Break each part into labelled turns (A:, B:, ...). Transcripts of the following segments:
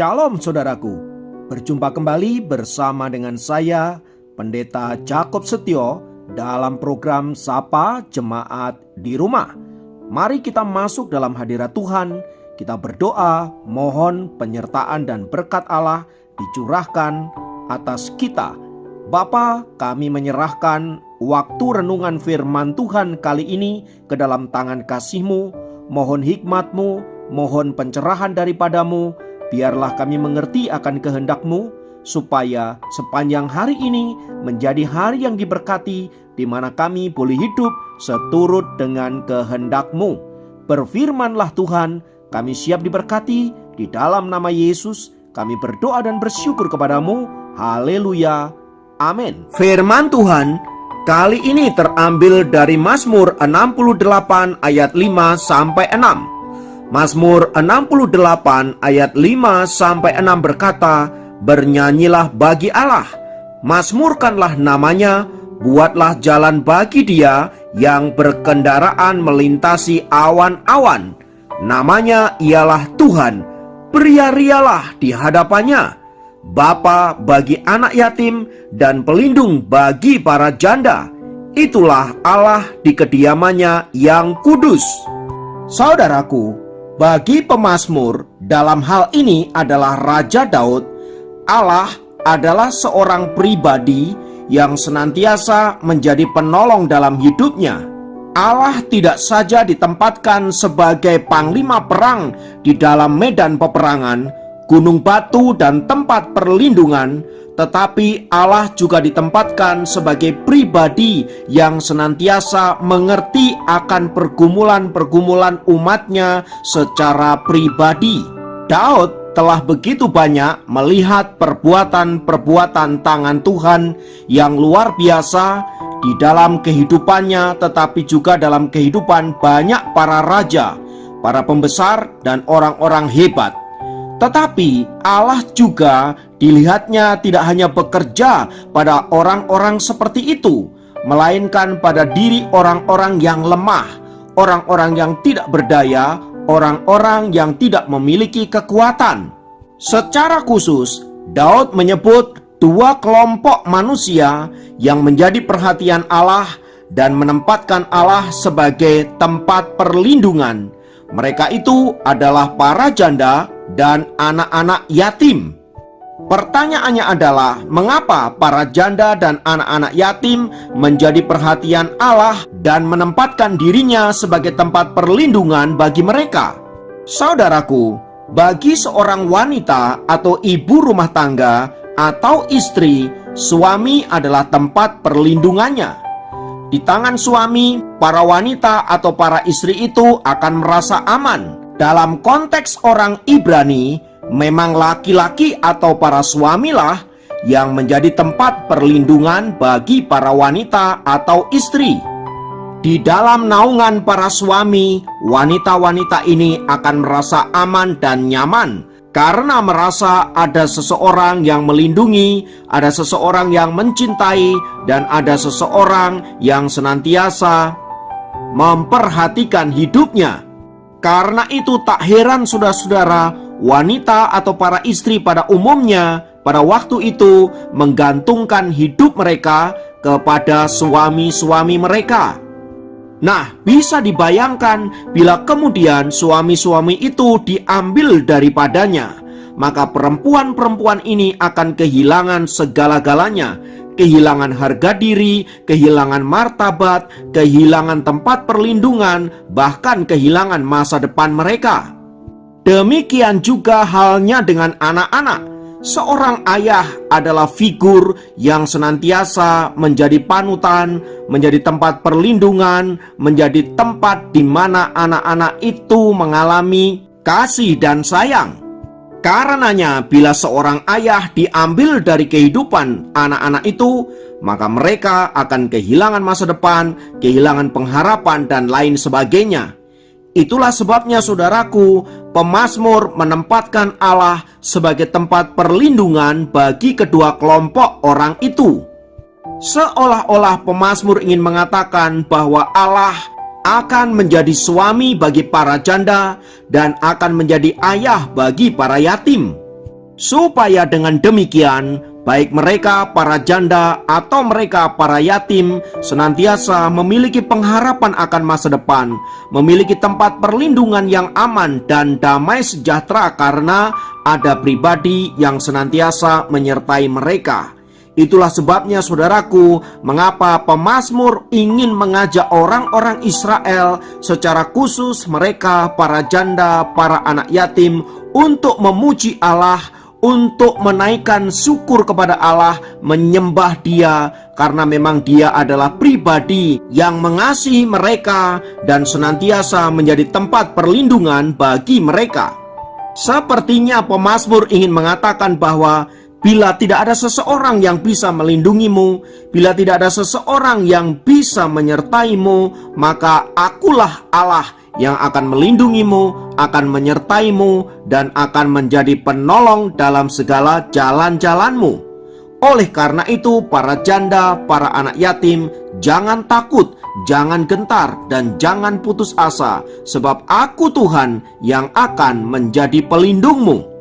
A: Shalom saudaraku, berjumpa kembali bersama dengan saya, Pendeta Jakob Setio, dalam program Sapa Jemaat di Rumah. Mari kita masuk dalam hadirat Tuhan, kita berdoa, mohon penyertaan dan berkat Allah dicurahkan atas kita. Bapa, kami menyerahkan waktu renungan firman Tuhan kali ini ke dalam tangan kasih-Mu. Mohon hikmat-Mu, mohon pencerahan daripadamu. Biarlah kami mengerti akan kehendak-Mu, supaya sepanjang hari ini menjadi hari yang diberkati, di mana kami boleh hidup seturut dengan kehendak-Mu. Berfirmanlah Tuhan, kami siap diberkati. Di dalam nama Yesus kami berdoa dan bersyukur kepadamu. Haleluya, amin. Firman Tuhan kali ini terambil dari Mazmur 68 ayat 5-6. Mazmur 68 ayat 5-6 berkata, "Bernyanyilah bagi Allah, mazmurkanlah namanya, buatlah jalan bagi Dia yang berkendaraan melintasi awan-awan. Namanya ialah Tuhan, beria-rialah di hadapannya, Bapa bagi anak yatim dan pelindung bagi para janda. Itulah Allah di kediamannya yang kudus." Saudaraku, bagi pemazmur dalam hal ini adalah Raja Daud, Allah adalah seorang pribadi yang senantiasa menjadi penolong dalam hidupnya. Allah tidak saja ditempatkan sebagai panglima perang di dalam medan peperangan, gunung batu dan tempat perlindungan, tetapi Allah juga ditempatkan sebagai pribadi yang senantiasa mengerti akan pergumulan-pergumulan umatnya secara pribadi. Daud telah begitu banyak melihat perbuatan-perbuatan tangan Tuhan yang luar biasa di dalam kehidupannya, tetapi juga dalam kehidupan banyak para raja, para pembesar, dan orang-orang hebat. Tetapi Allah juga dilihatnya tidak hanya bekerja pada orang-orang seperti itu, melainkan pada diri orang-orang yang lemah, orang-orang yang tidak berdaya, orang-orang yang tidak memiliki kekuatan. Secara khusus, Daud menyebut dua kelompok manusia yang menjadi perhatian Allah dan menempatkan Allah sebagai tempat perlindungan. Mereka itu adalah para janda dan anak-anak yatim. Pertanyaannya adalah, mengapa para janda dan anak-anak yatim menjadi perhatian Allah dan menempatkan dirinya sebagai tempat perlindungan bagi mereka? Saudaraku, bagi seorang wanita atau ibu rumah tangga atau istri, suami adalah tempat perlindungannya. Di tangan suami, para wanita atau para istri itu akan merasa aman. Dalam konteks orang Ibrani, memang laki-laki atau para suamilah yang menjadi tempat perlindungan bagi para wanita atau istri. Di dalam naungan para suami, wanita-wanita ini akan merasa aman dan nyaman karena merasa ada seseorang yang melindungi, ada seseorang yang mencintai, dan ada seseorang yang senantiasa memperhatikan hidupnya. Karena itu tak heran saudara-saudara, wanita atau para istri pada umumnya pada waktu itu menggantungkan hidup mereka kepada suami-suami mereka. Nah, bisa dibayangkan bila kemudian suami-suami itu diambil daripadanya, maka perempuan-perempuan ini akan kehilangan segala-galanya. Kehilangan harga diri, kehilangan martabat, kehilangan tempat perlindungan, bahkan kehilangan masa depan mereka. Demikian juga halnya dengan anak-anak. Seorang ayah adalah figur yang senantiasa menjadi panutan, menjadi tempat perlindungan, menjadi tempat di mana anak-anak itu mengalami kasih dan sayang. Karenanya, bila seorang ayah diambil dari kehidupan anak-anak itu, maka mereka akan kehilangan masa depan, kehilangan pengharapan, dan lain sebagainya. Itulah sebabnya saudaraku, pemazmur menempatkan Allah sebagai tempat perlindungan bagi kedua kelompok orang itu. Seolah-olah pemazmur ingin mengatakan bahwa Allah akan menjadi suami bagi para janda dan akan menjadi ayah bagi para yatim. supaya dengan demikian baik mereka para janda atau mereka para yatim senantiasa memiliki pengharapan akan masa depan, memiliki tempat perlindungan yang aman dan damai sejahtera karena ada pribadi yang senantiasa menyertai mereka. Itulah sebabnya saudaraku, mengapa pemazmur ingin mengajak orang-orang Israel, secara khusus mereka para janda, para anak yatim, untuk memuji Allah, untuk menaikkan syukur kepada Allah, menyembah Dia, karena memang Dia adalah pribadi yang mengasihi mereka dan senantiasa menjadi tempat perlindungan bagi mereka. Sepertinya pemazmur ingin mengatakan bahwa bila tidak ada seseorang yang bisa melindungimu, bila tidak ada seseorang yang bisa menyertaimu, maka akulah Allah yang akan melindungimu, akan menyertaimu, dan akan menjadi penolong dalam segala jalan-jalanmu. Oleh karena itu, para janda, para anak yatim, jangan takut, jangan gentar, dan jangan putus asa, sebab aku Tuhan yang akan menjadi pelindungmu.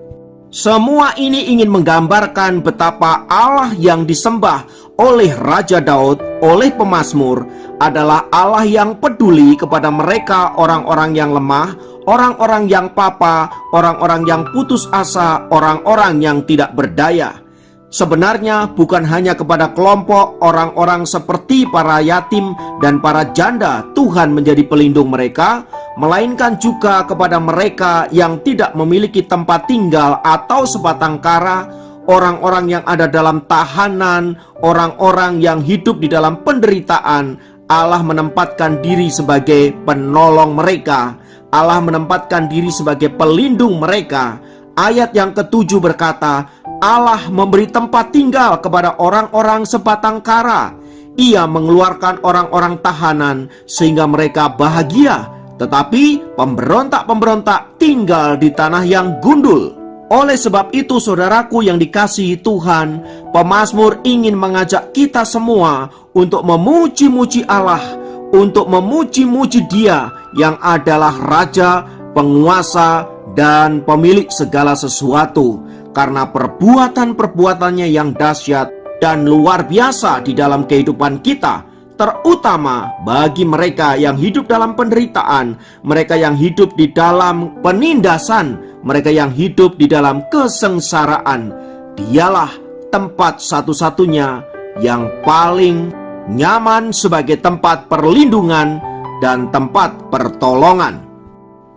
A: Semua ini ingin menggambarkan betapa Allah yang disembah oleh Raja Daud, oleh pemazmur, adalah Allah yang peduli kepada mereka, orang-orang yang lemah, orang-orang yang papa, orang-orang yang putus asa, orang-orang yang tidak berdaya. Sebenarnya bukan hanya kepada kelompok orang-orang seperti para yatim dan para janda Tuhan menjadi pelindung mereka, melainkan juga kepada mereka yang tidak memiliki tempat tinggal atau sebatang kara, orang-orang yang ada dalam tahanan, orang-orang yang hidup di dalam penderitaan. Allah menempatkan diri sebagai penolong mereka, Allah menempatkan diri sebagai pelindung mereka. Ayat yang ke-7 berkata, Allah memberi tempat tinggal kepada orang-orang sebatang kara. Ia mengeluarkan orang-orang tahanan sehingga mereka bahagia. Tetapi pemberontak-pemberontak tinggal di tanah yang gundul. Oleh sebab itu saudaraku yang dikasihi Tuhan, pemazmur ingin mengajak kita semua untuk memuji-muji Allah, untuk memuji-muji Dia yang adalah Raja, penguasa, dan pemilik segala sesuatu. Karena perbuatan-perbuatannya yang dahsyat dan luar biasa di dalam kehidupan kita, terutama bagi mereka yang hidup dalam penderitaan, mereka yang hidup di dalam penindasan, mereka yang hidup di dalam kesengsaraan. Dialah tempat satu-satunya yang paling nyaman sebagai tempat perlindungan dan tempat pertolongan.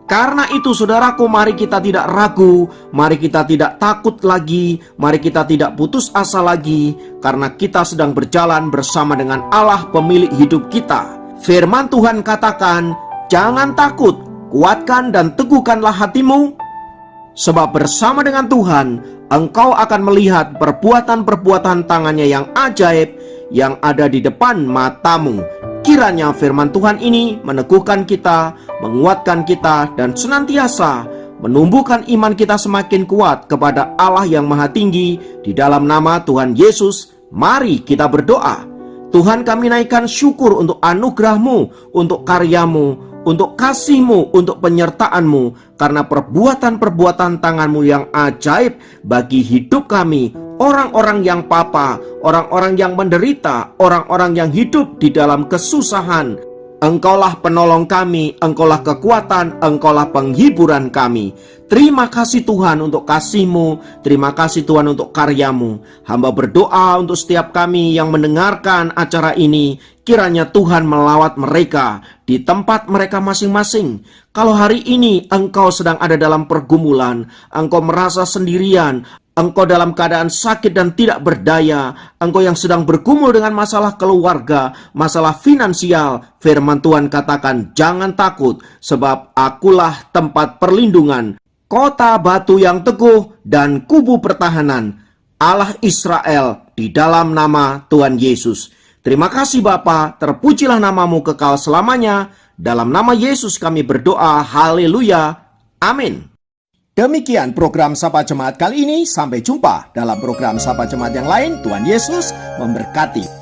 A: Karena itu saudaraku, mari kita tidak ragu, mari kita tidak takut lagi, mari kita tidak putus asa lagi, karena kita sedang berjalan bersama dengan Allah pemilik hidup kita. Firman Tuhan katakan, jangan takut, kuatkan dan teguhkanlah hatimu, sebab bersama dengan Tuhan, engkau akan melihat perbuatan-perbuatan tangannya yang ajaib yang ada di depan matamu. Kiranya firman Tuhan ini meneguhkan kita, menguatkan kita, dan senantiasa menumbuhkan iman kita semakin kuat kepada Allah yang Maha Tinggi. Di dalam nama Tuhan Yesus, mari kita berdoa. Tuhan, kami naikkan syukur untuk anugerah-Mu, untuk karya-Mu, untuk kasih-Mu, untuk penyertaan-Mu, karena perbuatan-perbuatan tangan-Mu yang ajaib bagi hidup kami, orang-orang yang papa, orang-orang yang menderita, orang-orang yang hidup di dalam kesusahan. Engkaulah penolong kami, Engkaulah kekuatan, Engkaulah penghiburan kami. Terima kasih Tuhan untuk kasih-Mu, terima kasih Tuhan untuk karya-Mu. Hamba berdoa untuk setiap kami yang mendengarkan acara ini, kiranya Tuhan melawat mereka di tempat mereka masing-masing. Kalau hari ini engkau sedang ada dalam pergumulan, engkau merasa sendirian, engkau dalam keadaan sakit dan tidak berdaya, engkau yang sedang bergumul dengan masalah keluarga, masalah finansial, firman Tuhan katakan, jangan takut, sebab akulah tempat perlindungan, kota batu yang teguh dan kubu pertahanan, Allah Israel, di dalam nama Tuhan Yesus. Terima kasih Bapa, terpujilah namamu kekal selamanya. Dalam nama Yesus kami berdoa, haleluya, amin. Demikian program Sapa Jemaat kali ini. Sampai jumpa dalam program Sapa Jemaat yang lain. Tuhan Yesus memberkati.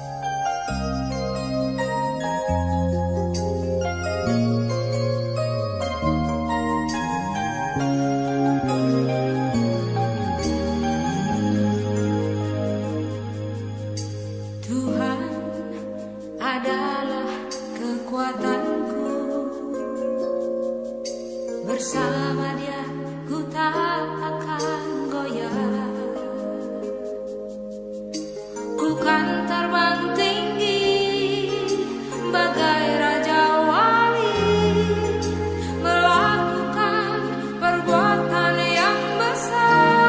B: Bersama Dia ku tak akan goyah. Ku kan terbang tinggi bagai raja wali, melakukan perbuatan yang besar.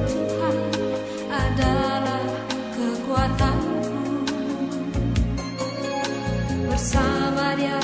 B: Tuhan adalah kekuatanku, bersama Dia